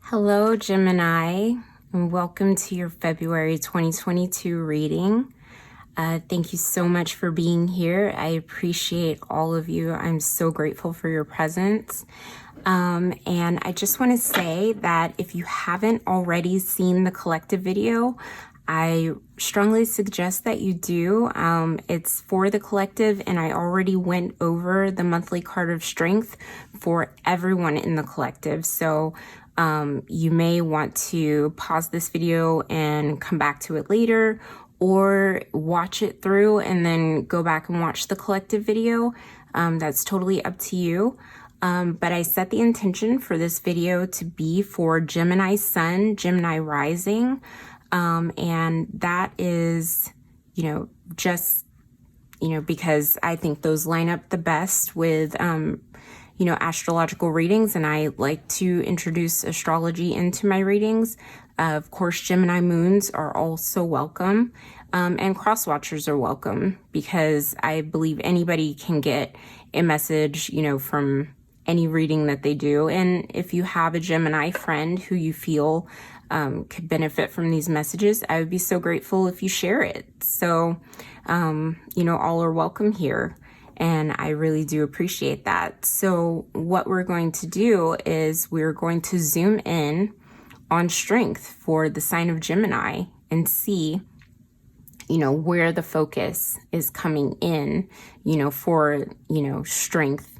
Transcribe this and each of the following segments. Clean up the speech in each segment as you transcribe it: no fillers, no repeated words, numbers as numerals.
Hello, Gemini, and welcome to your February 2022 reading. Thank you so much for being here. I appreciate all of you. I'm so grateful for your presence. And I just want to say that if you haven't already seen the collective video, I strongly suggest that you do. It's for the collective, and I already went over the monthly card of strength for everyone in the collective. So you may want to pause this video and come back to it later, or watch it through and then go back and watch the collective video. That's totally up to you. But I set the intention for this video to be for Gemini Sun, Gemini Rising. And that is, just, because I think those line up the best with, astrological readings. And I like to introduce astrology into my readings. Of course, Gemini moons are also welcome. And cross watchers are welcome, because I believe anybody can get a message, from any reading that they do. And if you have a Gemini friend who you feel could benefit from these messages, I would be so grateful if you share it. So, all are welcome here. And I really do appreciate that. So what we're going to do is we're going to zoom in on strength for the sign of Gemini and see, where the focus is coming in, for, strength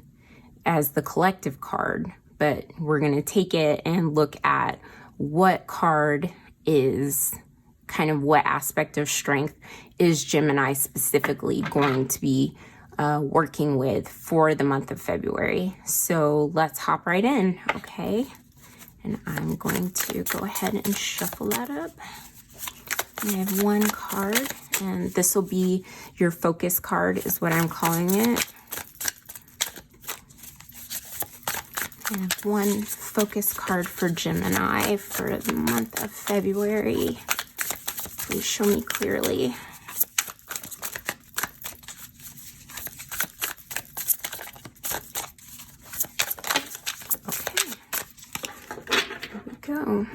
as the collective card. But we're going to take it and look at what card is kind of what aspect of strength is Gemini specifically going to be working with for the month of February. So let's hop right in, okay? And I'm going to go ahead and shuffle that up. I have one card, and this will be your focus card is what I'm calling it. I have one focus card for Gemini for the month of February. Please show me clearly. Okay, here we go.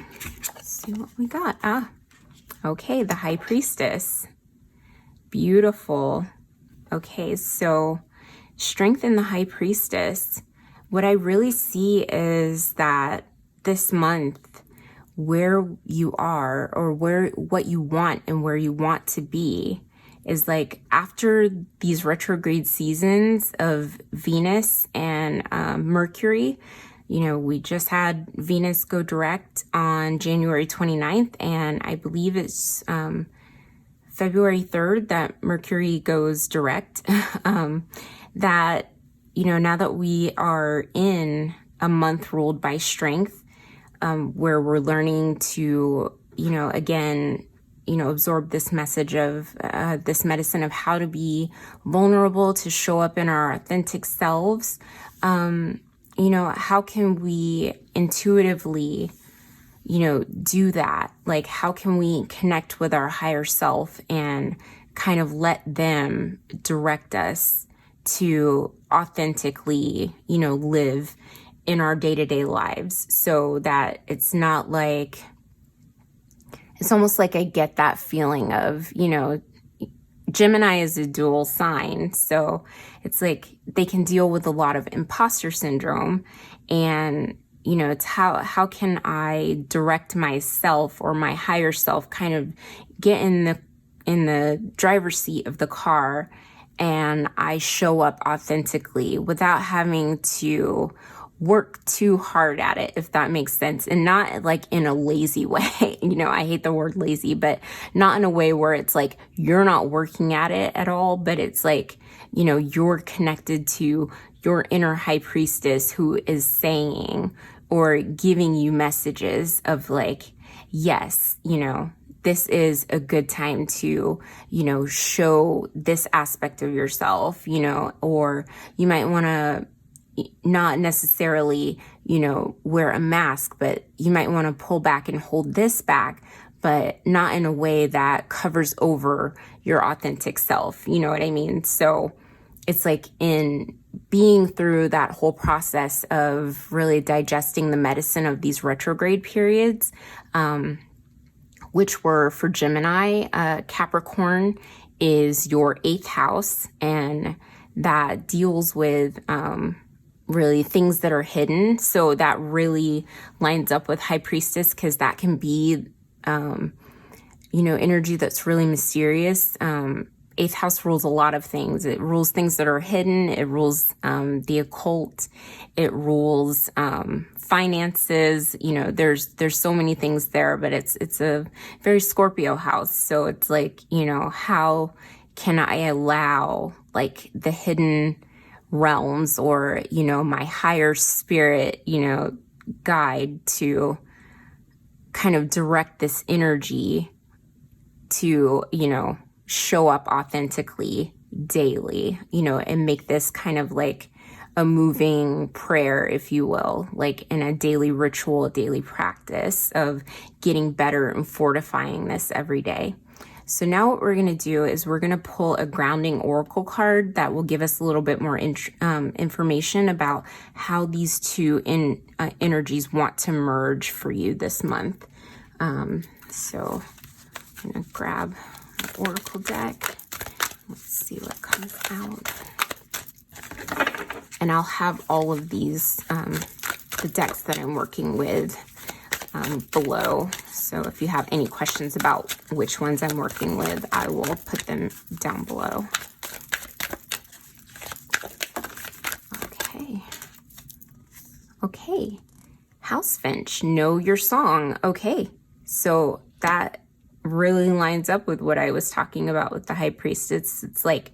Let's see what we got. Okay, the High Priestess. Beautiful. Okay, so strength in the High Priestess. What I really see is that this month, where you are or what you want and where you want to be is like after these retrograde seasons of Venus and Mercury. We just had Venus go direct on January 29th, and I believe it's February 3rd that Mercury goes direct. That, now that we are in a month ruled by strength, where we're learning to, again, absorb this message of this medicine of how to be vulnerable, to show up in our authentic selves. How can we intuitively, do that? Like, how can we connect with our higher self and kind of let them direct us to authentically, live in our day-to-day lives, so that it's not like, it's almost like I get that feeling of, Gemini is a dual sign. So it's like they can deal with a lot of imposter syndrome, and, it's how can I direct myself or my higher self kind of get in the driver's seat of the car, and I show up authentically without having to work too hard at it, if that makes sense. And not like in a lazy way. I hate the word lazy, but not in a way where it's like you're not working at it at all, but it's like, you're connected to your inner high priestess who is saying or giving you messages of like, yes, this is a good time to, show this aspect of yourself, or you might want to not necessarily, wear a mask, but you might want to pull back and hold this back, but not in a way that covers over your authentic self. You know what I mean? So it's like in being through that whole process of really digesting the medicine of these retrograde periods, which were for Gemini. Capricorn is your 8th house, and that deals with really things that are hidden. So that really lines up with High Priestess, because that can be, energy that's really mysterious. 8th house rules a lot of things. It rules things that are hidden. It rules the occult. It rules finances. There's so many things there, but it's a very Scorpio house. So it's like, how can I allow like the hidden realms or, my higher spirit, guide to kind of direct this energy to, show up authentically daily, and make this kind of like a moving prayer, if you will, like in a daily ritual, a daily practice of getting better and fortifying this every day. So now what we're going to do is we're going to pull a grounding oracle card that will give us a little bit more information about how these two energies want to merge for you this month. So I'm going to grab the oracle deck. Let's see what comes out. And I'll have all of these, the decks that I'm working with below. So if you have any questions about which ones I'm working with, I will put them down below. Okay. House Finch, know your song. Okay. So that really lines up with what I was talking about with the High Priestess. It's like,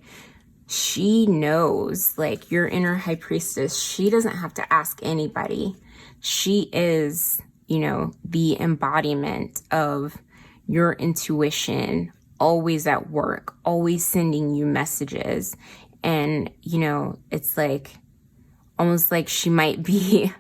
she knows, like your inner High Priestess, she doesn't have to ask anybody. She is, the embodiment of your intuition, always at work, always sending you messages. And, it's like, almost like she might be,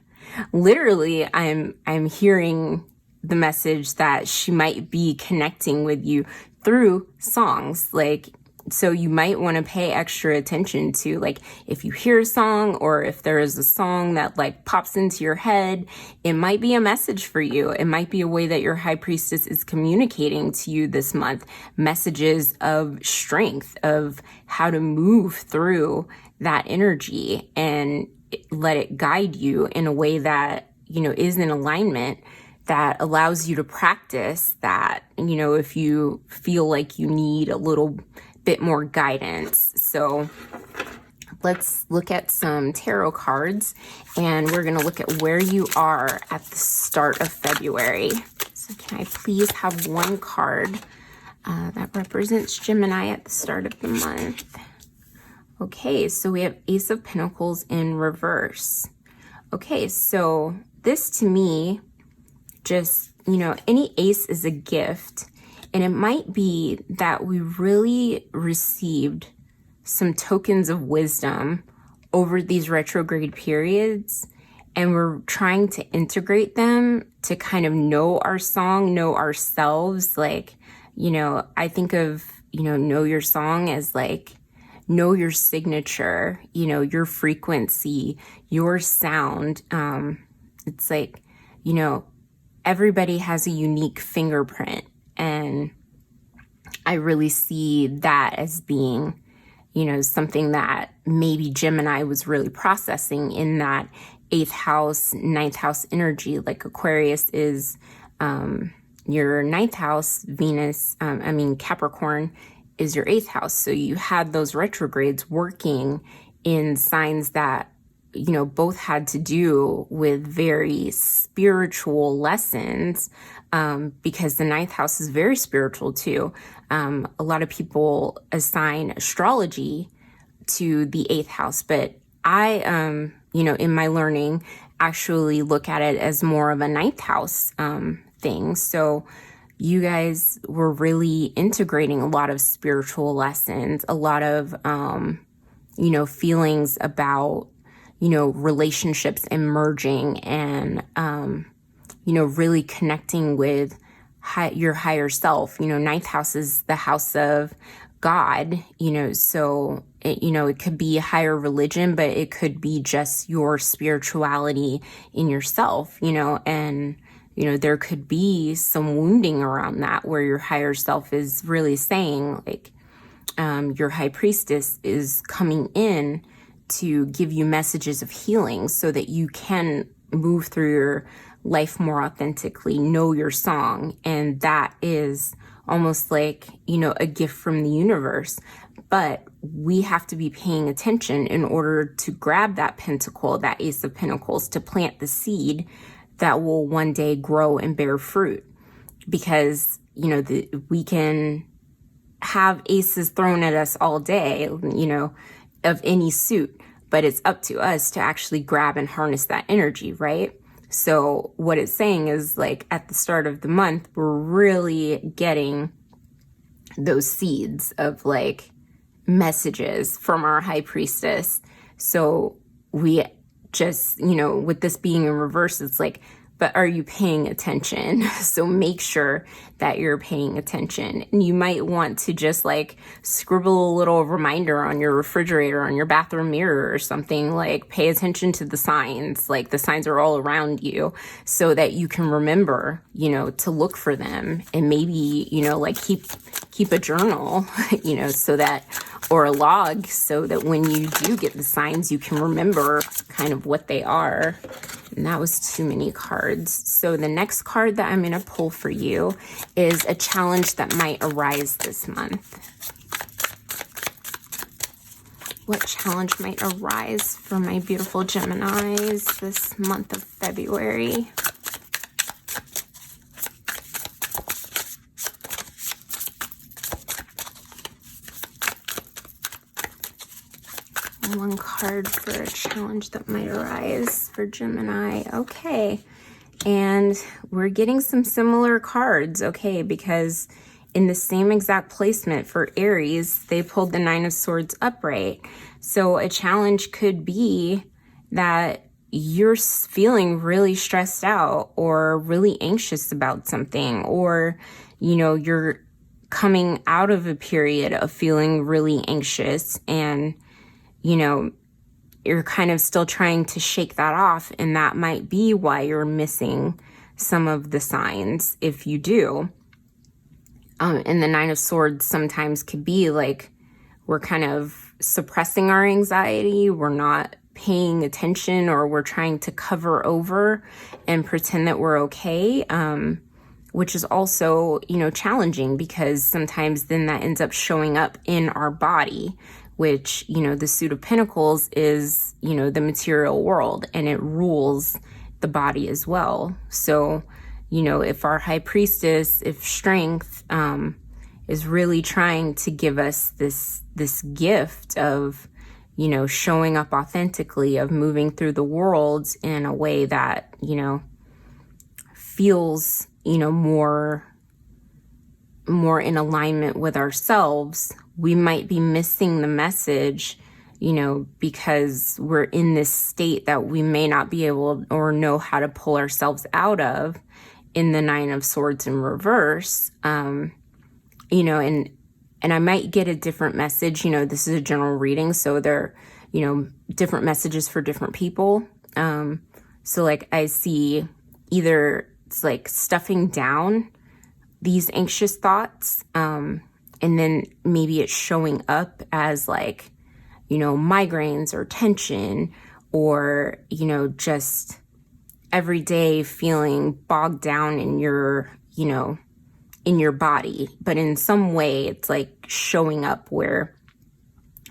literally, I'm hearing the message that she might be connecting with you through songs. Like, so you might want to pay extra attention to, like, if you hear a song or if there is a song that like pops into your head, it might be a message for you. It might be a way that your High Priestess is communicating to you this month, messages of strength, of how to move through that energy and let it guide you in a way that, is in alignment, that allows you to practice that, if you feel like you need a little bit more guidance. So let's look at some tarot cards, and we're going to look at where you are at the start of February. So can I please have one card that represents Gemini at the start of the month? Okay, so we have Ace of Pentacles in reverse. Okay, so this to me, just, any ace is a gift. And it might be that we really received some tokens of wisdom over these retrograde periods, and we're trying to integrate them to kind of know our song, know ourselves. Like, I think of, know your song as like, know your signature, your frequency, your sound. It's like, everybody has a unique fingerprint. And I really see that as being, something that maybe Gemini was really processing in that 8th house, 9th house energy. Like Aquarius is your 9th house, Venus, Capricorn is your 8th house. So you had those retrogrades working in signs that, both had to do with very spiritual lessons, because the 9th house is very spiritual too. A lot of people assign astrology to the 8th house, but I, in my learning, actually look at it as more of a 9th house thing. So you guys were really integrating a lot of spiritual lessons, a lot of, feelings about, relationships emerging and, really connecting with your higher self. 9th house is the house of God, so it could be higher religion, but it could be just your spirituality in yourself, and there could be some wounding around that where your higher self is really saying, like, your high priestess is coming in to give you messages of healing so that you can move through your life more authentically, know your song. And that is almost like, a gift from the universe. But we have to be paying attention in order to grab that pentacle, that Ace of Pentacles, to plant the seed that will one day grow and bear fruit. Because, we can have aces thrown at us all day, of any suit, but it's up to us to actually grab and harness that energy, right? So what it's saying is, like, at the start of the month, we're really getting those seeds of, like, messages from our high priestess. So we just, with this being in reverse, it's like, but are you paying attention? So make sure that you're paying attention. And you might want to just, like, scribble a little reminder on your refrigerator, on your bathroom mirror or something, like, pay attention to the signs. Like, the signs are all around you so that you can remember, to look for them. And maybe, like, keep a journal, so that, or a log, so that when you do get the signs, you can remember kind of what they are. And that was too many cards. So the next card that I'm going to pull for you is a challenge that might arise this month. What challenge might arise for my beautiful Geminis this month of February? One card for a challenge that might arise for Gemini. Okay. And we're getting some similar cards, okay, because in the same exact placement for Aries, they pulled the Nine of Swords upright. So a challenge could be that you're feeling really stressed out or really anxious about something, or, you're coming out of a period of feeling really anxious and you're kind of still trying to shake that off. And that might be why you're missing some of the signs, if you do. And the Nine of Swords sometimes could be like, we're kind of suppressing our anxiety. We're not paying attention, or we're trying to cover over and pretend that we're okay. Which is also, challenging, because sometimes then that ends up showing up in our body, which, the Suit of Pentacles is, the material world, and it rules the body as well. So, if our high priestess, if strength, is really trying to give us this gift of, showing up authentically, of moving through the world in a way that, feels, more in alignment with ourselves, we might be missing the message, because we're in this state that we may not be able or know how to pull ourselves out of in the Nine of Swords in reverse. And I might get a different message. This is a general reading, so there are, different messages for different people. So like I see either it's like stuffing down these anxious thoughts, and then maybe it's showing up as like, migraines or tension, or, just every day feeling bogged down in your, in your body. But in some way it's like showing up where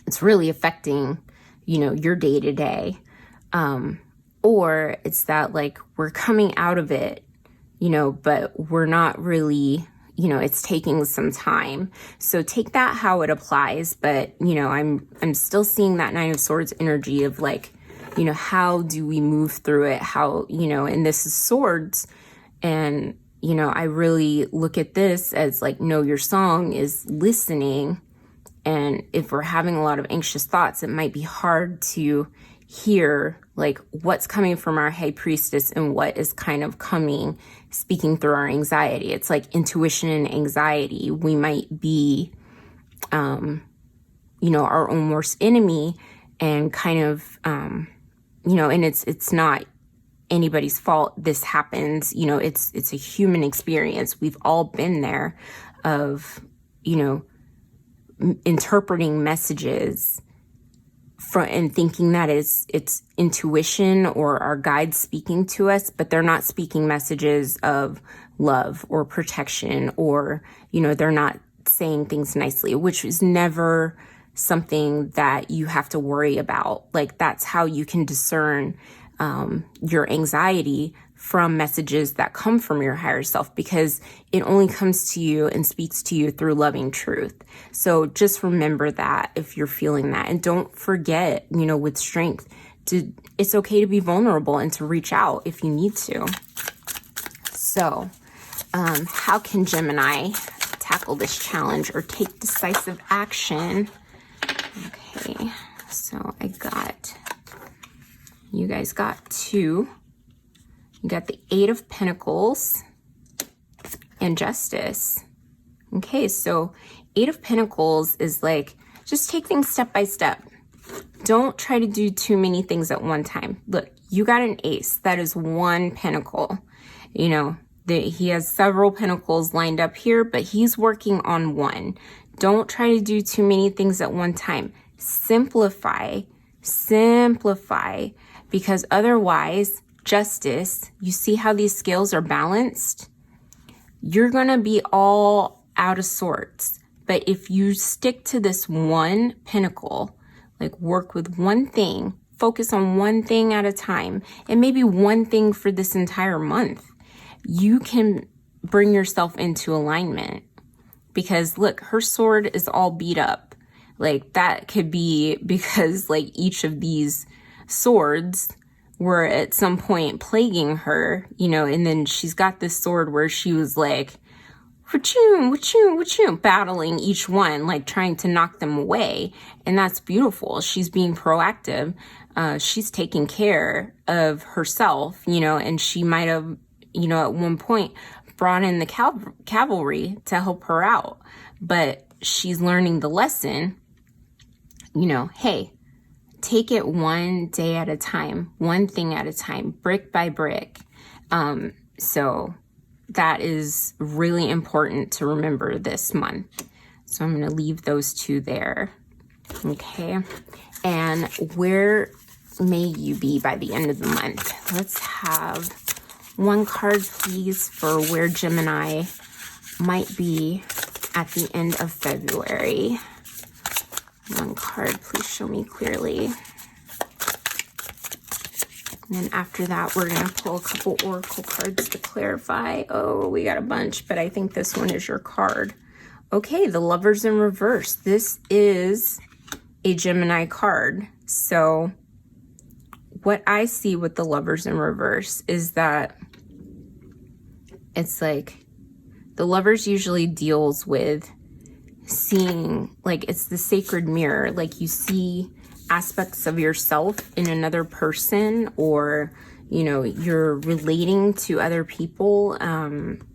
it's really affecting, your day to day. Or it's that like we're coming out of it, but we're not really, it's taking some time. So take that how it applies. But, I'm still seeing that Nine of Swords energy of like, how do we move through it? How, and this is swords. And, I really look at this as like, know your song is listening. And if we're having a lot of anxious thoughts, it might be hard to hear like what's coming from our high priestess and what is kind of speaking through our anxiety. It's like intuition and anxiety. We might be you know, our own worst enemy, and kind of, you know, and it's not anybody's fault this happens. You know, it's a human experience. We've all been there of, you know, interpreting messages and thinking that it's intuition or our guides speaking to us, but they're not speaking messages of love or protection, or, you know, they're not saying things nicely, which is never something that you have to worry about. Like, that's how you can discern your anxiety from messages that come from your higher self, because it only comes to you and speaks to you through loving truth. So just remember that if you're feeling that, and don't forget, you know, with strength, it's okay to be vulnerable and to reach out if you need to. So, how can Gemini tackle this challenge or take decisive action? Okay, so you guys got 2. You got the 8 of Pentacles and Justice. Okay, so 8 of Pentacles is like, just take things step by step. Don't try to do too many things at one time. Look, you got an ace. That is 1 pentacle. You know, he has several pentacles lined up here, but he's working on 1. Don't try to do too many things at one time. Simplify, because otherwise, Justice, you see how these scales are balanced? You're going to be all out of sorts. But if you stick to this 1 pentacle, like work with one thing, focus on one thing at a time, and maybe one thing for this entire month, you can bring yourself into alignment. Because look, her sword is all beat up. Like, that could be because like each of these swords were at some point plaguing her, you know, and then she's got this sword where she was like, wachoo, battling each one, like trying to knock them away. And that's beautiful. She's being proactive. She's taking care of herself, you know, and she might have, you know, at one point brought in the cavalry to help her out. But she's learning the lesson, you know, hey, take it one day at a time, one thing at a time, brick by brick. So that is really important to remember this month. So I'm going to leave those 2 there. Okay. And where may you be by the end of the month? Let's have 1 card, please, for where Gemini might be at the end of February. 1 card, please show me clearly. And then after that, we're going to pull a couple oracle cards to clarify. Oh, we got a bunch, but I think this one is your card. Okay, the Lovers in reverse. This is a Gemini card. So what I see with the Lovers in reverse is that it's like the Lovers usually deals with seeing, like, it's the sacred mirror. Like, you see aspects of yourself in another person, or, you know, you're relating to other people,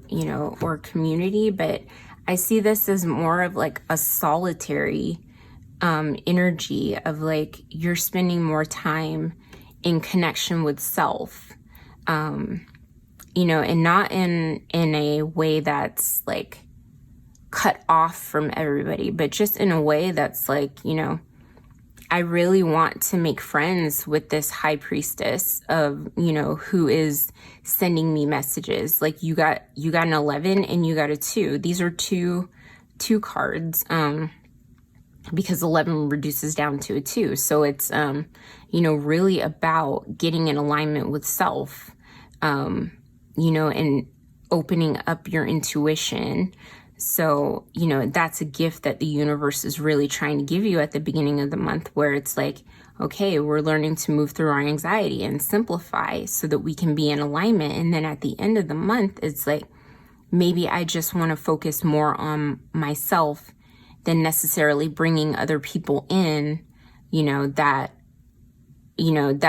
you know, or community. But I see this as more of like a solitary energy of like, you're spending more time in connection with self, you know, and not in a way that's like cut off from everybody, but just in a way that's like, you know, I really want to make friends with this high priestess of, you know, who is sending me messages. Like, you got an 11 and you got a 2. These are two cards, because 11 reduces down to a 2. So it's, you know, really about getting in alignment with self, you know, and opening up your intuition. So, you know, that's a gift that the universe is really trying to give you at the beginning of the month, where it's like, okay, we're learning to move through our anxiety and simplify so that we can be in alignment. And then at the end of the month, it's like, maybe I just want to focus more on myself than necessarily bringing other people in, you know, that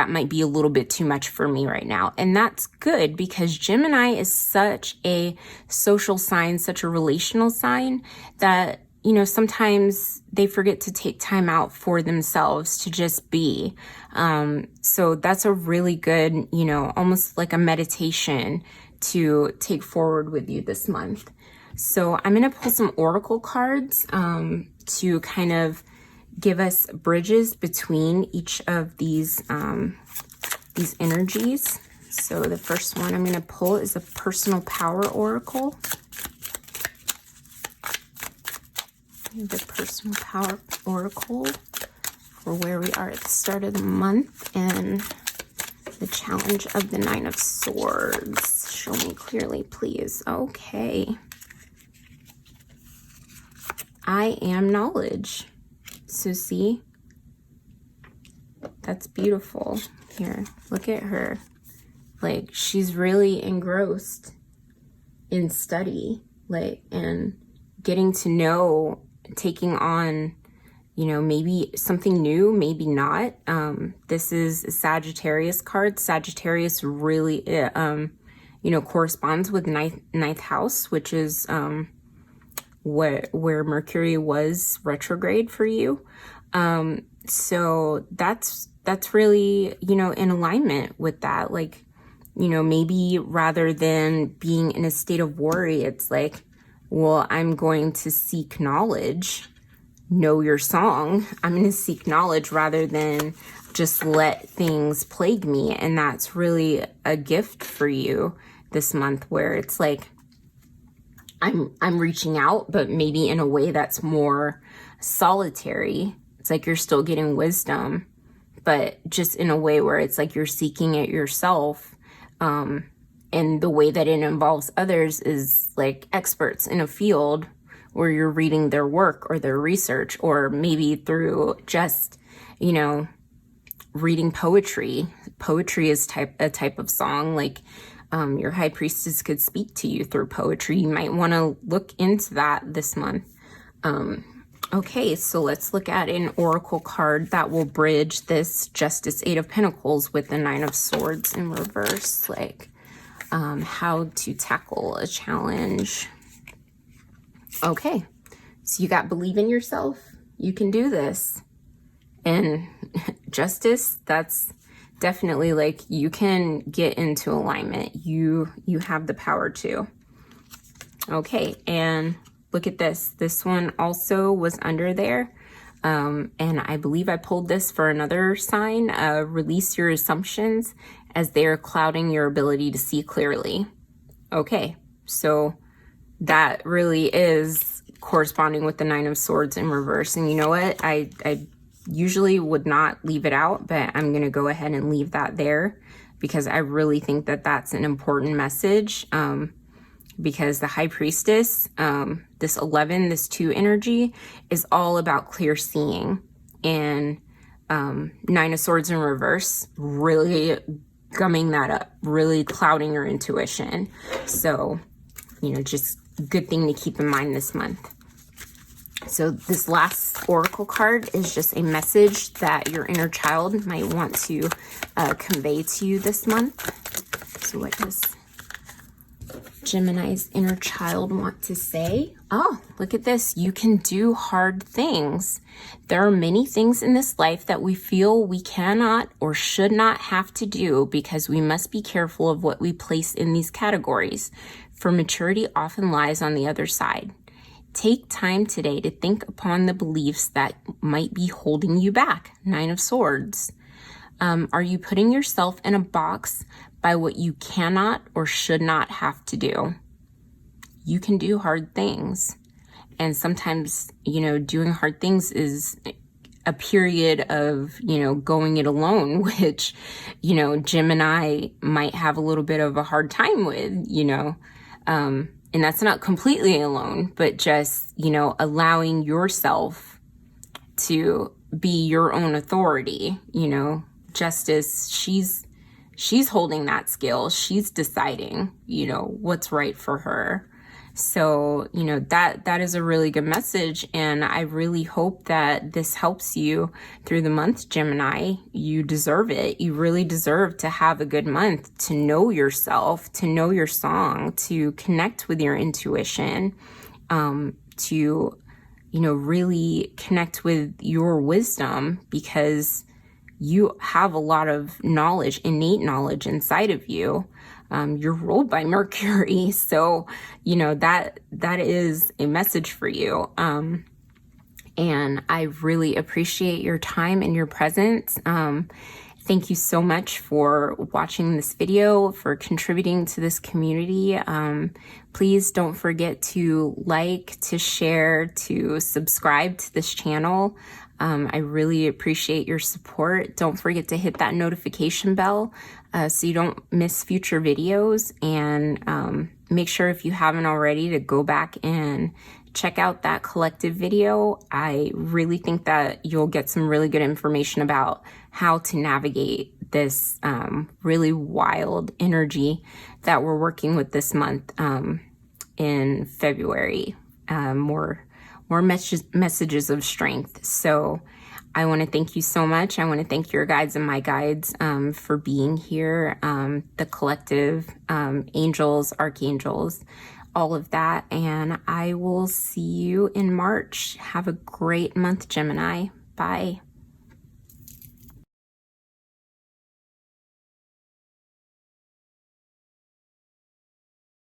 might be a little bit too much for me right now. And that's good, because Gemini is such a social sign, such a relational sign, that, you know, sometimes they forget to take time out for themselves to just be. So that's a really good, you know, almost like a meditation to take forward with you this month. So I'm going to pull some oracle cards to kind of give us bridges between each of these energies. So the first one I'm going to pull is a personal power oracle. The personal power oracle for where we are at the start of the month and the challenge of the 9 of Swords. Show me clearly, please. Okay. I am knowledge. So see, that's beautiful. Here, look at her. Like, she's really engrossed in study, like, and getting to know, taking on, you know, maybe something new, maybe not. This is a Sagittarius card. Sagittarius really, you know, corresponds with ninth house, which is where Mercury was retrograde for you. So that's really, you know, in alignment with that. Like, you know, maybe rather than being in a state of worry, it's like, well, I'm going to seek knowledge. Know your song. I'm going to seek knowledge rather than just let things plague me. And that's really a gift for you this month, where it's like, I'm reaching out, but maybe in a way that's more solitary. It's like you're still getting wisdom, but just in a way where it's like you're seeking it yourself. And the way that it involves others is like experts in a field where you're reading their work or their research, or maybe through just, you know, reading poetry. Poetry is a type of song. Like, your high priestess could speak to you through poetry. You might want to look into that this month. Okay, so let's look at an oracle card that will bridge this Justice, 8 of Pentacles with the 9 of Swords in reverse. Like, how to tackle a challenge. Okay, so you got believe in yourself. You can do this. And Justice, that's definitely like you can get into alignment. You have the power to. Okay, and look at this. This one also was under there. And I believe I pulled this for another sign. Release your assumptions as they are clouding your ability to see clearly. Okay, so that really is corresponding with the 9 of Swords in reverse. And you know what? I usually would not leave it out, but I'm going to go ahead and leave that there because I really think that that's an important message. Because the High Priestess, this 11, this 2 energy is all about clear seeing. And 9 of Swords in reverse, really gumming that up, really clouding your intuition. So, you know, just good thing to keep in mind this month. So this last oracle card is just a message that your inner child might want to convey to you this month. So what does Gemini's inner child want to say? Oh, look at this. You can do hard things. There are many things in this life that we feel we cannot or should not have to do because we must be careful of what we place in these categories, for maturity often lies on the other side. Take time today to think upon the beliefs that might be holding you back. 9 of Swords. Are you putting yourself in a box by what you cannot or should not have to do? You can do hard things. And sometimes, you know, doing hard things is a period of, you know, going it alone, which, you know, Gemini might have a little bit of a hard time with, you know. And that's not completely alone, but just, you know, allowing yourself to be your own authority. You know, Justice, she's holding that skill. She's deciding, you know, what's right for her. So, you know, that is a really good message. And I really hope that this helps you through the month, Gemini. You deserve it. You really deserve to have a good month, to know yourself, to know your song, to connect with your intuition, to, you know, really connect with your wisdom, because you have a lot of knowledge, innate knowledge inside of you. You're ruled by Mercury, so you know that is a message for you. And I really appreciate your time and your presence. Thank you so much for watching this video, for contributing to this community. Please don't forget to like, to share, to subscribe to this channel. I really appreciate your support. Don't forget to hit that notification bell so you don't miss future videos. And make sure, if you haven't already, to go back and check out that collective video. I really think that you'll get some really good information about how to navigate this really wild energy that we're working with this month in February. More messages of strength. So I want to thank you so much. I want to thank your guides and my guides for being here, the collective, angels, archangels, all of that. And I will see you in March. Have a great month, Gemini. Bye.